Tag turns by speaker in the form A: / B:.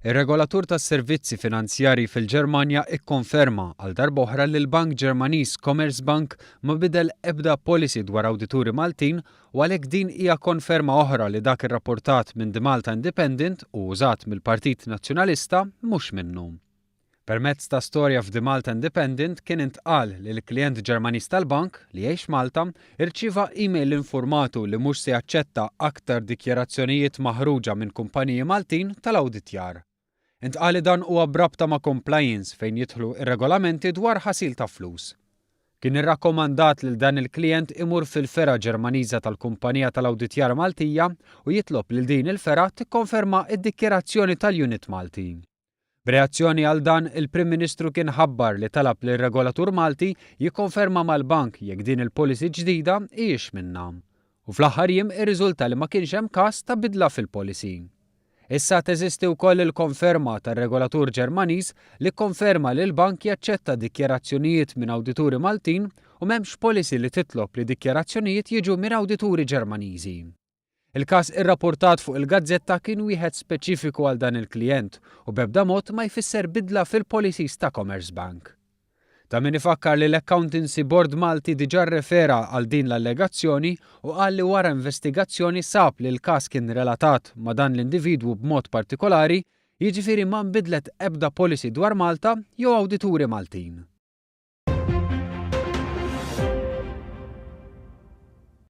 A: Ir-regolatur tas-servizzi finanzjarji fil-Ġermanja ikkonferma għal darba oħra li l-Bank Ġermaniż Commerzbank ma bidel ebda policy dwar awdituri Maltin u għalhekk din hija konferma oħra li dak irrapportat minn The Malta Independent u użat mill-Partit Nazzjonalista mhux minnu. Permezz ta' storja f'The Malta Independent kien intqal li l-klijent Ġermaniż tal-bank li jgħix Malta irċieva email informatu li mhux se jaċċetta aktar dikjarazzjonijiet maħruġa minn kumpaniji Maltin tal-awditjar. Intqal li dan huwa brabta ma' compliance fejn jidħlu ir-regolamenti dwar ħasil ta' flus. Kien irrakkomandat lil dan il-klijent imur fil-fera Ġermaniża tal-Kumpanija tal-Awditjar Maltija u jitlob lil din il-fera tikkonferma d-dikjarazzjoni tal-Unit Malti. B'reazzjoni għal dan, il-Prim Ministru kien ħabbar li talab lir regolatur Malti jikkonferma mal-bank jekk din il-policy ġdida hijiex minnha. U fl-aħħar jiem irriżulta li ma kienx hemm każ ta' bidla fil-policy. Issa teżisti wkoll il-konferma tar-regolatur Ġermaniż li kkonferma li l-bank jaċċetta dikjarazzjonijiet minn awdituri Maltin u m'hemmx policy li titlob li dikjarazzjonijiet jiġu minn awdituri Ġermaniżi. Il-każ irrapportat fuq il-Gazzetta kien wieħed speċifiku għal dan il-klijent u b'ebda mod ma jfisser bidla fil-policies ta' Commerzbank. Ta' min ifakkar li l-Accountancy Board Malti diġà rrefera għal din l-allegazzjoni u qal li wara investigazzjoni sab li l-każ kien relatat ma' dan l-individwu b'mod partikolari, jiġifieri ma nbidlet ebda policy dwar Malta jew awdituri Maltin.